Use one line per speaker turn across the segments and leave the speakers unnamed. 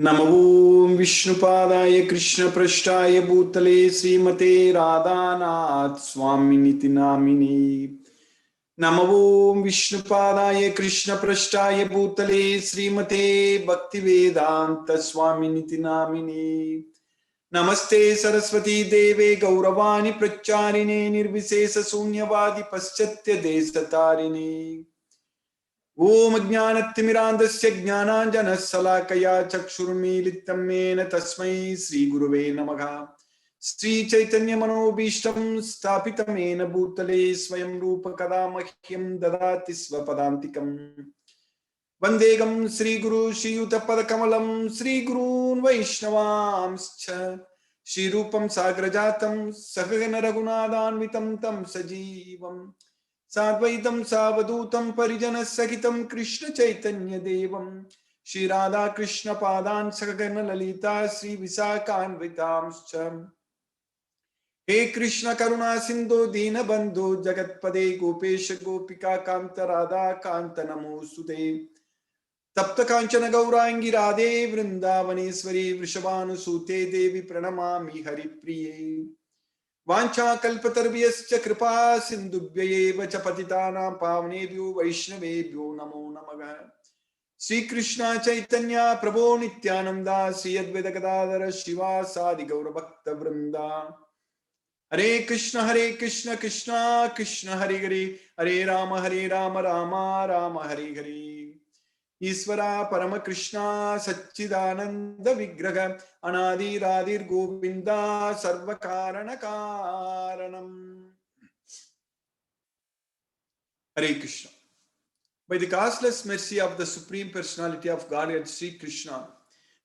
नमो विष्णुपादाय कृष्णपृष्ठाय भूतले श्रीमते राधानाथ स्वामिनिति नामिने। नमो विष्णुपादाय कृष्णपृष्ठाय भूतले श्रीमते भक्तिवेदांत स्वामिनिति नामिने। नमस्ते सरस्वती देवे गौरवाणी प्रचारिणे निर्विशेष शून्यवादी पश्चात्य देशतारिणे। ओम ज्ञानतिमिरान्धस्य ज्ञानाञ्जनशलाकया चक्षुरुन्मीलितं येन तस्मै श्रीगुरुवे नमः। श्रीचैतन्यमनोभीष्टं स्थापितं येन भूतले स्वयं रूप कदा मह्यं ददाति स्वपदान्तिकम्। वन्देहं श्रीगुरु श्रीयुतपदकमलं श्रीगुरून् वैष्णवांश्च श्रीरूपं साग्रजातं सहगण रघुनाथान्वितं तं सजीवम् साद्वैतं सावधूतं परिजन सहितं कृष्ण चैतन्य देवं श्री राधा कृष्ण पादान् सगन ललिता श्री विशाखान्वितांश्च। हे कृष्ण करुणा सिंधु दीन बंधु जगतपदे गोपेश गोपिका कांत राधा कांत नमोस्तुते। तप्त कांचन गौरांगी राधे वृंदावनेश्वरी वृषभानुसूते देवी प्रणमामि हरिप्रिये। वाञ्छाकल्पतरुभ्यश्च कृपा सिन्धुभ्यैव च पतितानां पावनेभ्यो वैष्णवेभ्यो नमो नमः। श्रीकृष्ण चैतन्य प्रभो नित्यानन्दा श्री अद्वैत गदाधर शिवासादि गौरभक्तवृन्दा। हरे कृष्ण कृष्ण कृष्ण हरे हरे हरे राम राम राम हरे हरे। ईश्वरा परम कृष्णा सच्चिदानंद विग्रह अनादिरादिर गोविंदा सर्व कारण कारणम। हरे Krishna. By the causeless mercy of the Supreme Personality of Godhead Sri Krishna,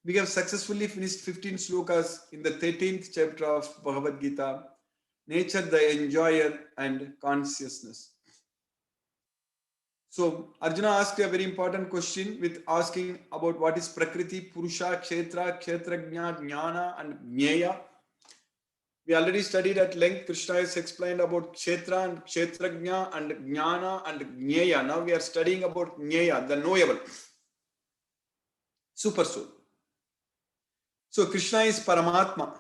we have successfully finished 15 slokas in the 13th chapter of Bhagavad Gita, Nature the Enjoyer and Consciousness. So Arjuna asked a very important question with asking about what is Prakriti, Purusha, Kshetra, Kshetrajna, Jnana and Jnaya. We already studied at length. Krishna has explained about Kshetra and Kshetrajna and Jnana and Jnaya. Now we are studying about Jnaya, the knowable, super soul. So Krishna is Paramatma.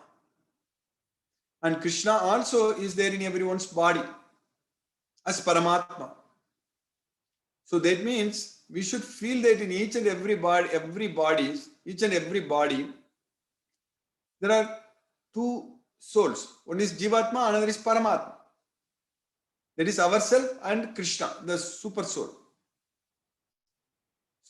And Krishna also is there in everyone's body as Paramatma. So that means we should feel that in each and every body, there are two souls. One is Jivatma, another is Paramatma. That is ourself and Krishna, the super soul.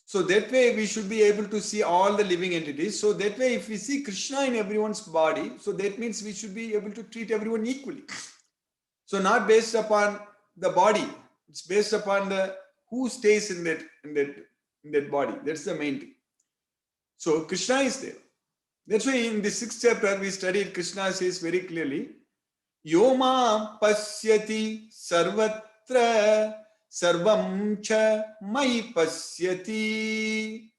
So that way we should be able to see all the living entities. So that way if we see Krishna in everyone's body, so that means we should be able to treat everyone equally. So not based upon the body, it's based upon the who stays in that body. That's the main thing. So Krishna is there. That's why in the 6th chapter we studied, Krishna says very clearly, Yo mam pasyati sarvatra sarvam cha mai pasyati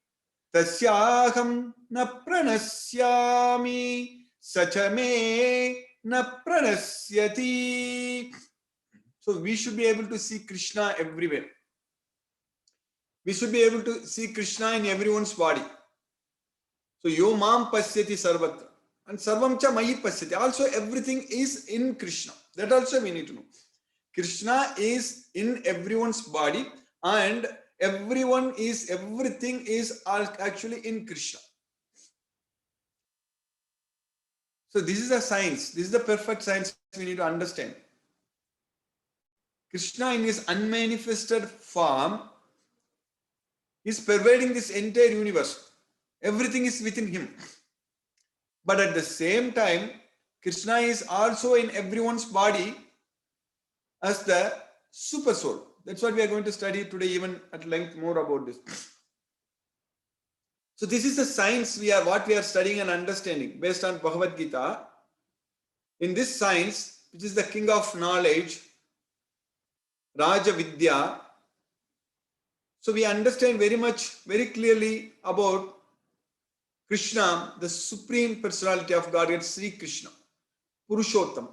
tasyaham na pranasyami sacha me na pranasyati. So we should be able to see Krishna everywhere. We should be able to see Krishna in everyone's body. So yo mam pasyati sarvatra. And sarvam cha mayi pasyati. Also everything is in Krishna. That also we need to know. Krishna is in everyone's body and everything is actually in Krishna. So this is a science. This is the perfect science we need to understand. Krishna in his unmanifested form is pervading this entire universe. Everything is within him. But at the same time, Krishna is also in everyone's body as the super soul. That's what we are going to study today, even at length more about this. So this is the science what we are studying and understanding based on Bhagavad Gita. In this science, which is the king of knowledge, Raja Vidya, so we understand very clearly about Krishna, the Supreme Personality of Godhead, Sri Krishna, Purushottam.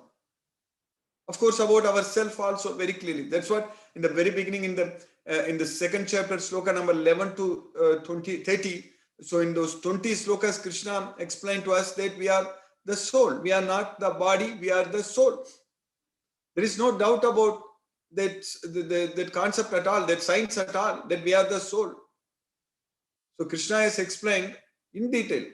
Of course, about ourselves also very clearly. That's what in the very beginning in the 2nd chapter, sloka number 11 to 30, So in those 20 slokas, Krishna explained to us that we are the soul. We are not the body, we are the soul. There is no doubt about that concept at all, that science at all, that we are the soul. So Krishna has explained in detail.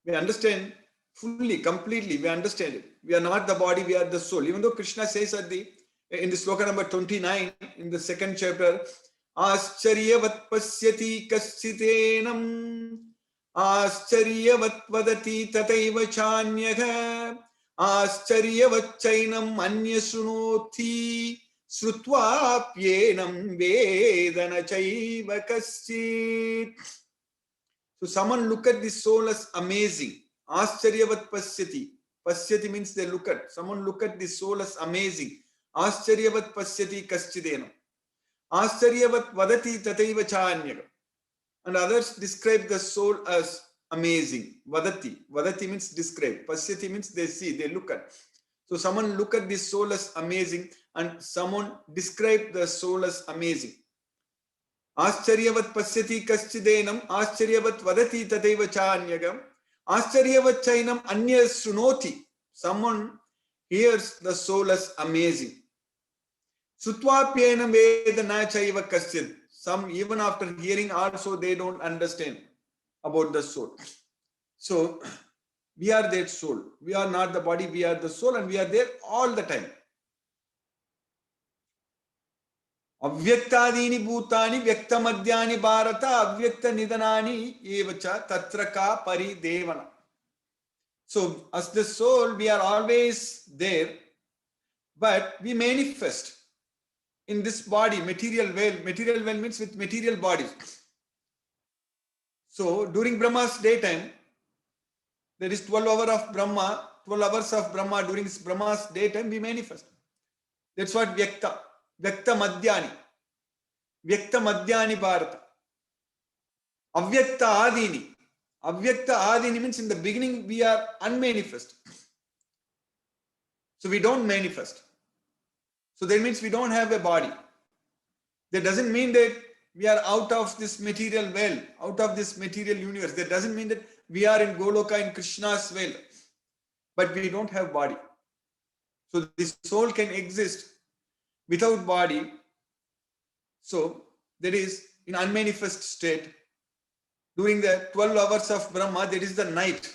We understand fully, completely, we understand it. We are not the body, we are the soul. Even though Krishna says in the sloka number 29, in the second chapter, Ascharyavat pasyati kaschitenam, Ascharyavat vadati tataiva chanyagha, Ascharyavat chainam anya sunoti, Srutvapyenam vedana chaiva kaschit. So someone look at the soul as amazing. Ascharyavat pasyati. Pasyati means they look at. Someone look at the soul as amazing. Ascharyavat pasyati kaschidena. Ascharyavat vadati tataiva chanyaka. And others describe the soul as amazing. Vadati. Vadati means describe. Pasyati means they see, they look at. So someone look at the soul as amazing and someone describe the soul as amazing. Ascharyavat pasyati kaschidenam, ascharyavat vadati tataiva chanyagam, ascharyavat chainam anya sunoti. Someone hears the soul as amazing. Sutvapyenam vedana chaiva kaschid. Some even after hearing also they don't understand about the soul. So we are that soul. We are not the body, we are the soul, and we are there all the time. Avyaktadini bhutani vyaktamadhyani bharata avyakta nidanani evacha tatraka paridevana. So as the soul, we are always there, but we manifest in this body, material well. Material well means with material bodies. So during Brahma's daytime, there is 12 hours of Brahma, 12 hours of Brahma. During this Brahma's daytime, we manifest. That's what Vyakta. Vyakta Madhyani. Vyakta Madhyani Bharata. Avyakta Adini. Avyakta Adini means in the beginning we are unmanifest. So we don't manifest. So that means we don't have a body. That doesn't mean that we are out of this material well, out of this material universe. That doesn't mean that we are in Goloka in Krishna's well. But we don't have body. So this soul can exist without body. So that is in unmanifest state. During the 12 hours of Brahma, that is the night,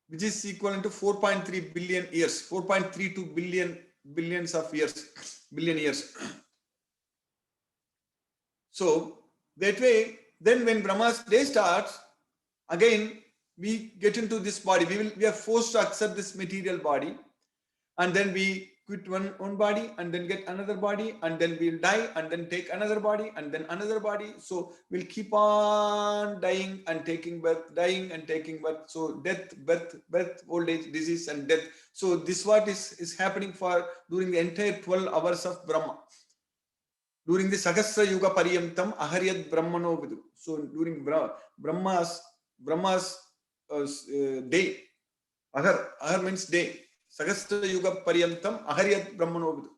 which is equivalent to 4.3 billion years, 4.32 billions of years, billion years. So that way, then when Brahma's day starts, again we get into this body. We are forced to accept this material body, and then we quit one body and then get another body, and then we'll die and then take another body and then another body. So we'll keep on dying and taking birth, dying and taking birth. So death, birth, old age, disease and death. So this what is happening for during the entire 12 hours of Brahma. During the Sahasra Yuga Pariyamtam Aharyat Brahmano Vidu. So during Brahma's day, Ahar means day. Sahasra Yuga Paryantam Aharyat Brahmano Vidu.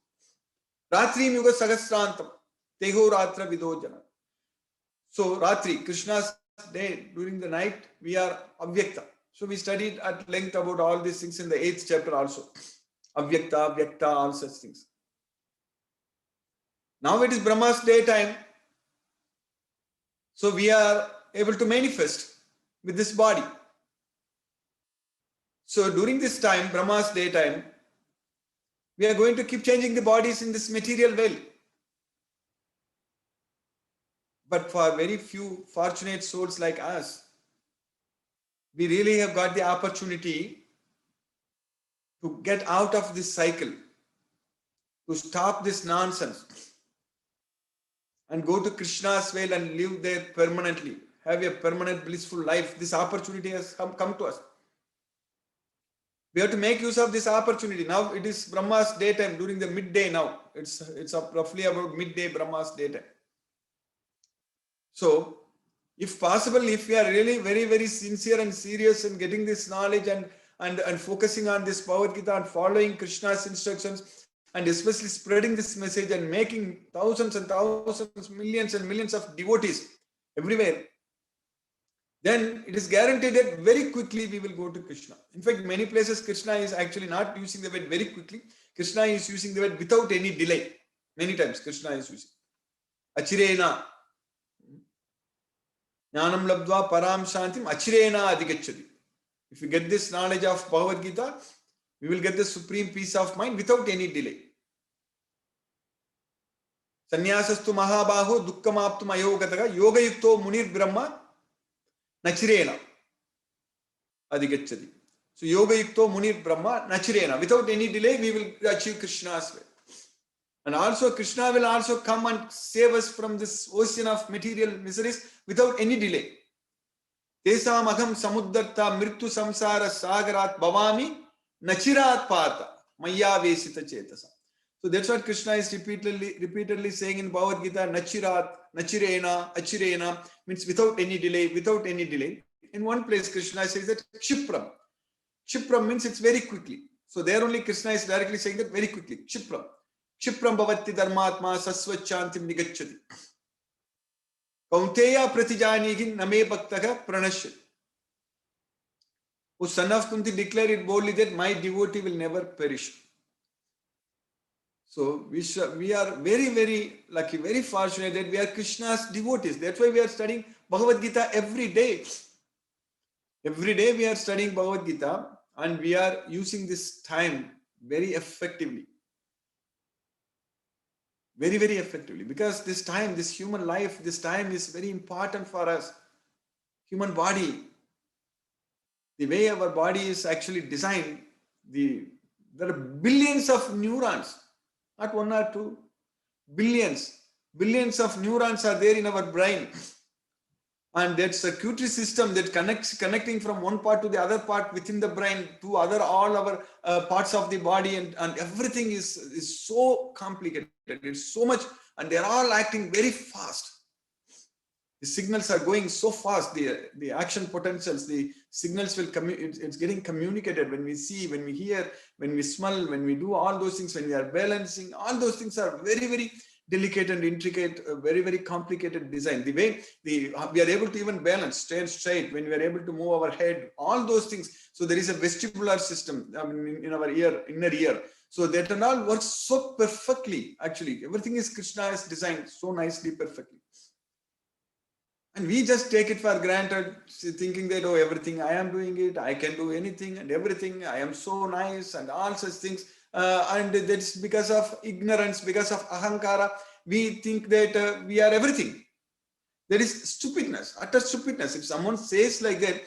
Ratri Yuga Sahasrantam Teho Ratra Vidojana. So Ratri, Krishna's day, during the night, we are Avyakta. So we studied at length about all these things in the 8th chapter also. Avyakta, Vyakta, all such things. Now it is Brahma's daytime. So we are able to manifest with this body. So during this time, Brahma's daytime, we are going to keep changing the bodies in this material well. But for very few fortunate souls like us, we really have got the opportunity to get out of this cycle, to stop this nonsense and go to Krishna's well and live there permanently, have a permanent blissful life. This opportunity has come to us. We have to make use of this opportunity. Now it is Brahma's daytime, during the midday now. It's roughly about midday Brahma's daytime. So if possible, if we are really very, very sincere and serious in getting this knowledge and focusing on this Bhagavad Gita and following Krishna's instructions, and especially spreading this message and making thousands and thousands, millions and millions of devotees everywhere, then it is guaranteed that very quickly we will go to Krishna. In fact, many places Krishna is actually not using the word very quickly. Krishna is using the word without any delay. Many times Krishna is using achirena. Jnanam labdva param shantim achirena adhigacchati. If you get this knowledge of Bhagavad Gita, we will get the supreme peace of mind without any delay. Sanyasastu mahabaho dukkhamaptum ayogataga yoga yukto munir brahma nachirena adhigacchati. So yoga yukto munir brahma nachirena. Without any delay, we will achieve Krishna's way. And also Krishna will also come and save us from this ocean of material miseries without any delay. Tesam aham samuddarta mrityu samsara sagarat bhavami nachirat pata maya vesita chetasa. So that's what Krishna is repeatedly saying in Bhagavad Gita. Nachirat, nachirena, achirena means without any delay, without any delay. In one place Krishna says that Kshipram. Kshipram means it's very quickly. So there only Krishna is directly saying that very quickly. Kshipram. Kshipram bhavati dharmatma sasvachantim nigacchati. Kaunteya pratijanihi name bhaktaka pranashyati. O son of Kunti, declare it boldly that my devotee will never perish. So we are very, very lucky, very fortunate that we are Krishna's devotees. That's why we are studying Bhagavad Gita every day. Every day we are studying Bhagavad Gita and we are using this time very effectively. Very, very effectively. Because this time, this human life, this time is very important for us. Human body, the way our body is actually designed, there are billions of neurons, not one or two, billions of neurons are there in our brain. And that circuitry system that connecting from one part to the other part within the brain to all our parts of the body, and everything is so complicated. It's so much, and they're all acting very fast. The signals are going so fast. The action potentials, the signals will it's getting communicated when we see, when we hear, when we smell, when we do all those things, when we are balancing. All those things are very, very delicate and intricate, very, very complicated design. The way we are able to even balance, stand straight, when we are able to move our head, all those things. So there is a vestibular system in our inner ear. So that and all works so perfectly. Actually, everything is Krishna has designed so nicely, perfectly. And we just take it for granted, thinking that, oh, everything I am doing it, I can do anything and everything, I am so nice and all such things. And that's because of ignorance, because of ahankara. We think that we are everything. That is stupidness, utter stupidness. If someone says like that,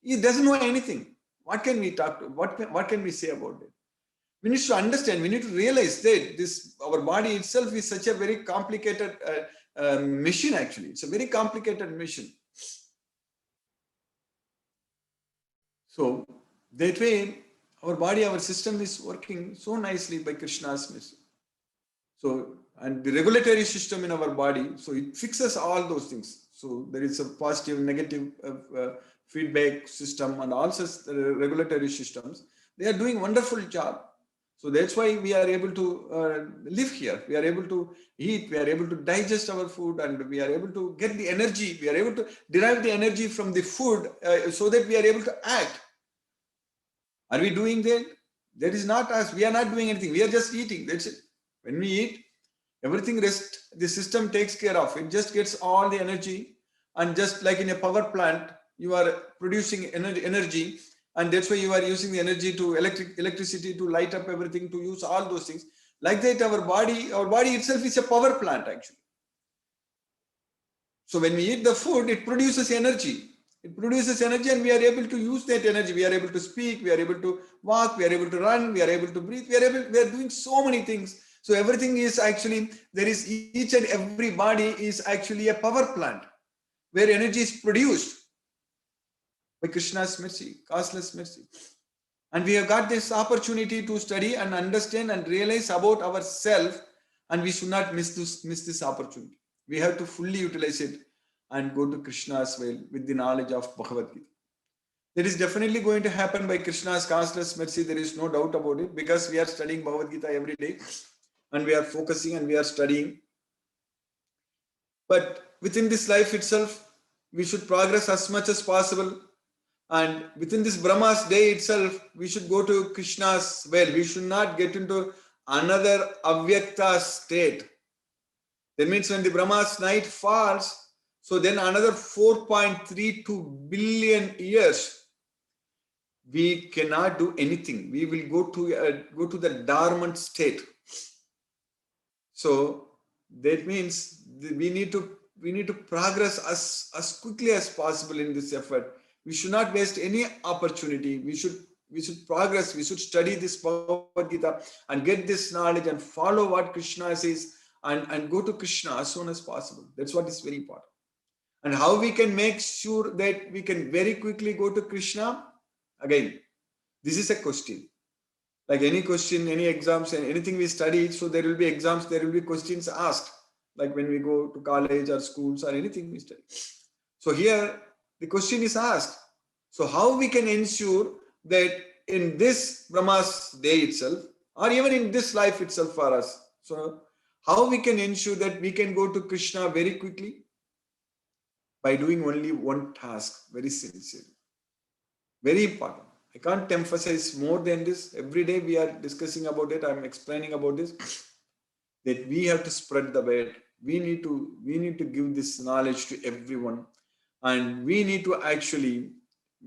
he doesn't know anything. What can we talk to? What can we say about it? We need to understand, we need to realize that our body itself is such a very complicated machine actually. It's a very complicated machine. So that way, our body, our system is working so nicely by Krishna's mercy. So, and the regulatory system in our body, so it fixes all those things. So there is a positive, negative feedback system and also regulatory systems. They are doing a wonderful job. So that's why we are able to live here. We are able to eat, we are able to digest our food, and we are able to get the energy. We are able to derive the energy from the food so that we are able to act. Are we doing that? That is not us. We are not doing anything. We are just eating. That's it. When we eat, everything rests. The system takes care of. It just gets all the energy. And just like in a power plant, you are producing energy. And that's why you are using the energy to electricity to light up everything, to use all those things. Like that, our body itself is a power plant actually. So when we eat the food, it produces energy. It produces energy and we are able to use that energy. We are able to speak, we are able to walk, we are able to run, we are able to breathe, we are doing so many things. So everything is actually, there is each and every body is actually a power plant where energy is produced by Krishna's mercy, causeless mercy. And we have got this opportunity to study and understand and realize about ourselves, and we should not miss this opportunity. We have to fully utilize it and go to Krishna's way with the knowledge of Bhagavad Gita. That is definitely going to happen by Krishna's causeless mercy. There is no doubt about it, because we are studying Bhagavad Gita every day and we are focusing and we are studying. But within this life itself, we should progress as much as possible. And within this Brahma's day itself, we should go to Krishna's well. We should not get into another avyakta state. That means when the Brahma's night falls, so then another 4.32 billion years, we cannot do anything. We will go to the dormant state. So that means we need to progress as quickly as possible in this effort. We should not waste any opportunity. We should progress. We should study this Bhagavad Gita and get this knowledge and follow what Krishna says and go to Krishna as soon as possible. That's what is very important. And how we can make sure that we can very quickly go to Krishna? Again, this is a question. Like any question, any exams, and anything we study, so there will be exams, there will be questions asked, like when we go to college or schools or anything we study. So here, the question is asked. So how we can ensure that in this Brahma's day itself, or even in this life itself for us, so how we can ensure that we can go to Krishna very quickly? By doing only one task, very sincerely. Very important. I can't emphasize more than this. Every day we are discussing about it. I'm explaining about this. That we have to spread the word. We need to give this knowledge to everyone, and we need to actually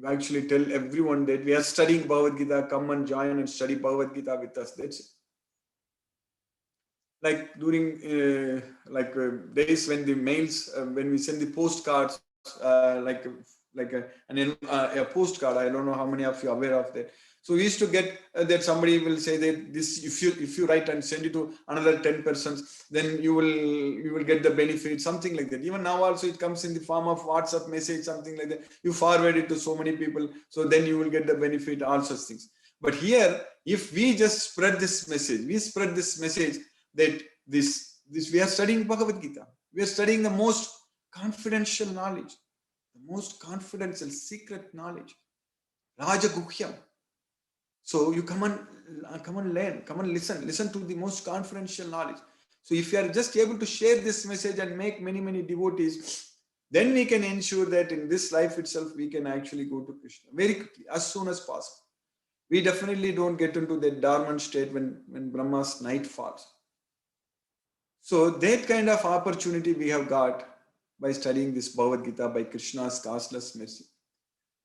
tell everyone that we are studying Bhagavad Gita. Come and join and study Bhagavad Gita with us. That's it. Like during days when the mails, when we send the postcards, like a postcard. I don't know how many of you are aware of that. So we used to get that somebody will say that this, if you write and send it to another 10 persons, then you will get the benefit, something like that. Even now also it comes in the form of WhatsApp message, something like that. You forward it to so many people, so then you will get the benefit, all such things. But here, if we just spread this message, that this we are studying Bhagavad Gita. We are studying the most confidential knowledge, the most confidential secret knowledge, Raja Guhyam. So you come and learn, come and listen to the most confidential knowledge. So if you are just able to share this message and make many devotees, then we can ensure that in this life itself we can actually go to Krishna very quickly, as soon as possible. We definitely don't get into that dormant state when Brahma's night falls. So that kind of opportunity we have got by studying this Bhagavad Gita, by Krishna's causeless mercy.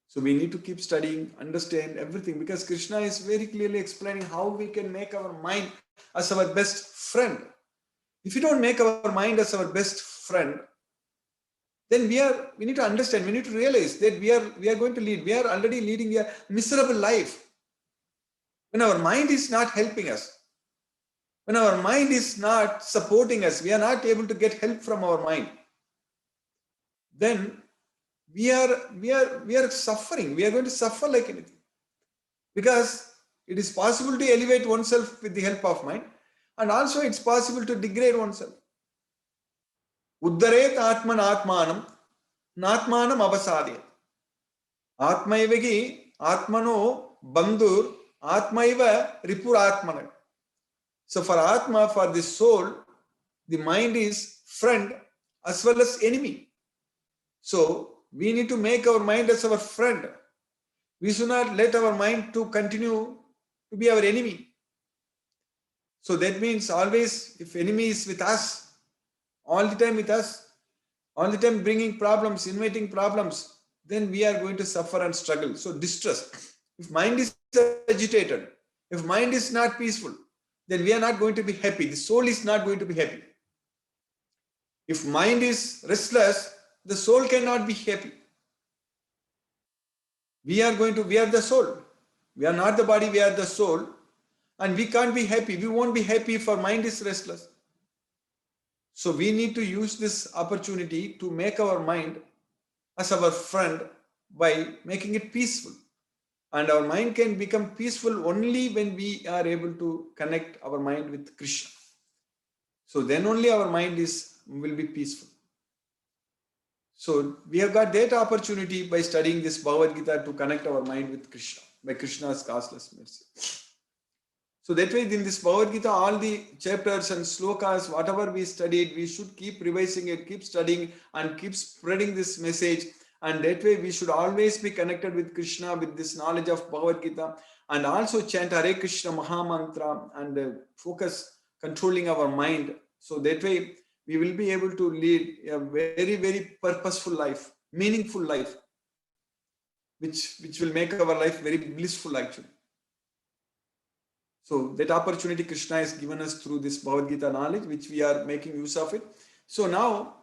So we need to keep studying, understand everything, because Krishna is very clearly explaining how we can make our mind as our best friend. If we don't make our mind as our best friend, then we need to understand, we need to realize that we are going to lead, we are already leading a miserable life. When our mind is not helping us, when our mind is not supporting us, we are not able to get help from our mind, then we are suffering. We are going to suffer like anything. Because it is possible to elevate oneself with the help of mind, and also it's possible to degrade oneself. Uddaret atman atmanam, natmanam avasadhyat. Atmaivagi atmano bandhur, atmaiva ripur atmana. So for Atma, for the soul, the mind is friend as well as enemy. So we need to make our mind as our friend. We should not let our mind to continue to be our enemy. So that means always, if enemy is with us, all the time with us, all the time bringing problems, inviting problems, then we are going to suffer and struggle. So distress. If mind is agitated, if mind is not peaceful, then we are not going to be happy. The soul is not going to be happy. If mind is restless, the soul cannot be happy. We are the soul. We are not the body, we are the soul. And we can't be happy. We won't be happy if our mind is restless. So we need to use this opportunity to make our mind as our friend by making it peaceful. And our mind can become peaceful only when we are able to connect our mind with Krishna. So then only our mind will be peaceful. So we have got that opportunity by studying this Bhagavad Gita to connect our mind with Krishna, by Krishna's causeless mercy. So that way in this Bhagavad Gita, all the chapters and slokas, whatever we studied, we should keep revising it, keep studying and keep spreading this message. And that way we should always be connected with Krishna with this knowledge of Bhagavad Gita, and also chant Hare Krishna Maha Mantra and focus controlling our mind. So that way we will be able to lead a very, very purposeful life, meaningful life, which will make our life very blissful actually. So that opportunity Krishna has given us through this Bhagavad Gita knowledge, which we are making use of it. So now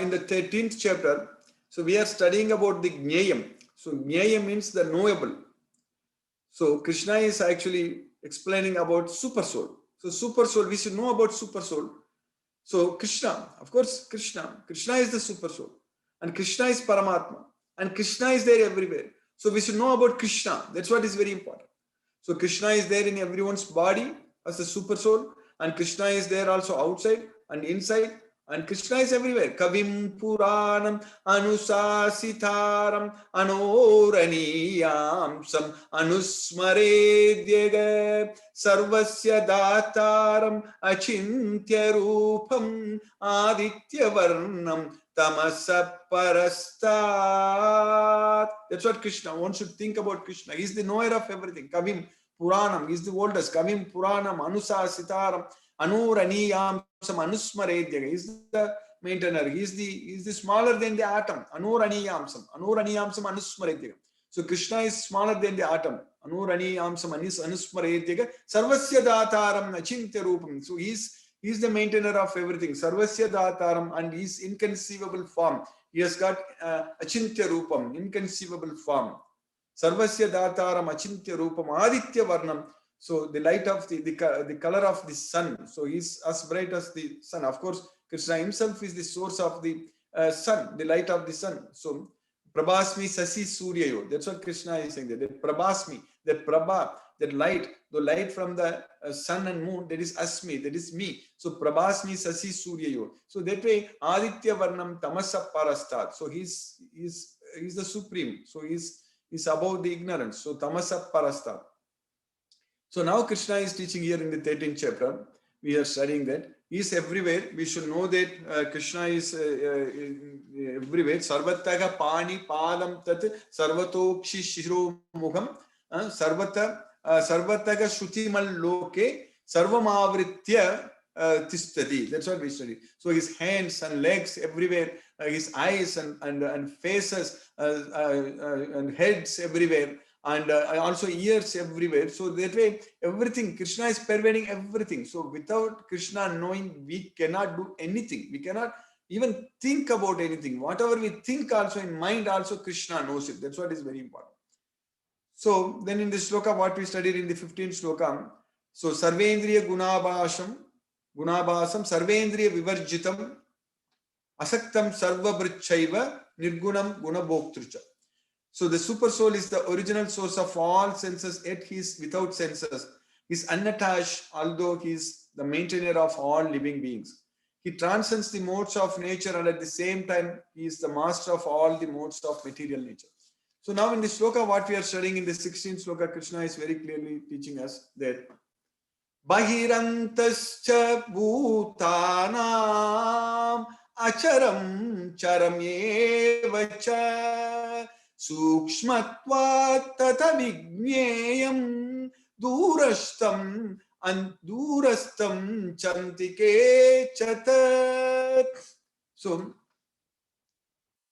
in the 13th chapter, so we are studying about the Jnayam. So Jnayam means the knowable. So Krishna is actually explaining about super soul. So super soul, we should know about super soul. So Krishna, of course, Krishna is the super soul, and Krishna is Paramatma, and Krishna is there everywhere. So we should know about Krishna. That's what is very important. So Krishna is there in everyone's body as the super soul, and Krishna is there also outside and inside, and Krishna is everywhere. Kavim Puranam Anusasitaram Anoraniyamsam Anusmaredyaga Sarvasya Dataram Achintya Rupam Aditya Varnam Tamasa Parastat. That's what Krishna. One should think about Krishna. He is the knower of everything. Kavim Puranam. He is the oldest. Kavim Puranam Anusasitaram Anuraniyamsam Anusmaredyaga. He is the maintainer. He is the smaller than the atom. Anuraniyamsam Anusmaredyaga. So Krishna is smaller than the atom. Anuraniyamsam Anusmaredyaga. Sarvasya Dataram Achintya Rupam. So he is the maintainer of everything. Sarvasya Dataram, and his inconceivable form. He has got Achintya Rupam, inconceivable form. Sarvasya Dataram Achintya Rupam Aditya Varnam. So the light of the color of the sun. So he's as bright as the sun. Of course, Krishna himself is the source of the sun, the light of the sun. So Prabhasmi Sasi Suryayo. That's what Krishna is saying there. That Prabhasmi, that Prabha, that light, the light from the sun and moon, that is Asmi, that is me. So Prabhasmi Sasi Suryayo. So that way Aditya Varnam Tamasa Parastat. So he's the supreme. So he's above the ignorance. So Tamasa Parastat. So now Krishna is teaching here in the 13th chapter. We are studying that. He is everywhere. We should know that Krishna is everywhere. Sarvataga Pani Padam Tat Sarvatokshi Shiro Mukham Sarvataga Shutimal Loke Sarvamavritya Tistati. That's what we study. So his hands and legs everywhere, his eyes and faces and heads everywhere, and also ears everywhere. So that way everything, Krishna is pervading everything. So without Krishna knowing, we cannot do anything. We cannot even think about anything. Whatever we think also in mind, also Krishna knows it. That's what is very important. So then in this sloka, what we studied in the 15th sloka, so Sarvendriya Gunabhasam Sarvendriya Vivarjitam Asaktam Sarva Brichaiva Nirgunam Gunabhoktrucha. So the super soul is the original source of all senses, yet he is without senses. He is unattached, although he is the maintainer of all living beings. He transcends the modes of nature, and at the same time, he is the master of all the modes of material nature. So now in this sloka, what we are studying in the 16th sloka, Krishna is very clearly teaching us that Bahirantascha Bhutanam Acharam Charamyevacha Sukshmatvat Tata Vigneyam Durashtam and Durastam Chantike Chatat. So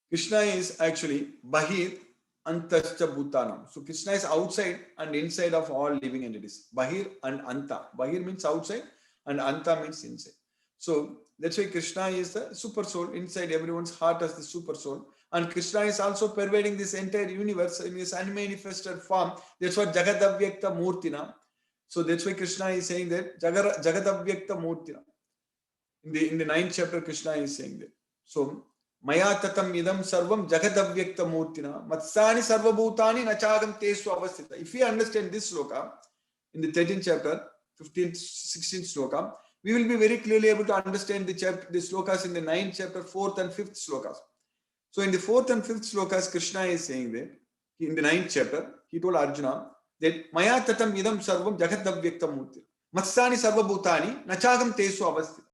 Krishna is actually Bahir Antascha Bhutanam. So Krishna is outside and inside of all living entities. Bahir and Anta. Bahir means outside and Anta means inside. So that's why Krishna is the super soul inside everyone's heart as the super soul. And Krishna is also pervading this entire universe in his unmanifested form. That's what Jagadavyakta Murtina. So that's why Krishna is saying that Jagadavyakta Murtina. In the 9th chapter, Krishna is saying that. So Maya tatam idam sarvam jagadavyakta murtina matsani sarvabhutani nachagam tesu avasthita. If we understand this sloka in the 13th chapter, 15th, 16th sloka, we will be very clearly able to understand the slokas in the 9th chapter, 4th and 5th slokas. So in the 4th and 5th slokas, Krishna is saying that in the 9th chapter, he told Arjuna that Maya tatam idam sarvam jagadavyakta murtina. मत्स्यानि सर्वभूतानि न चाहं तेषु अवस्थितः.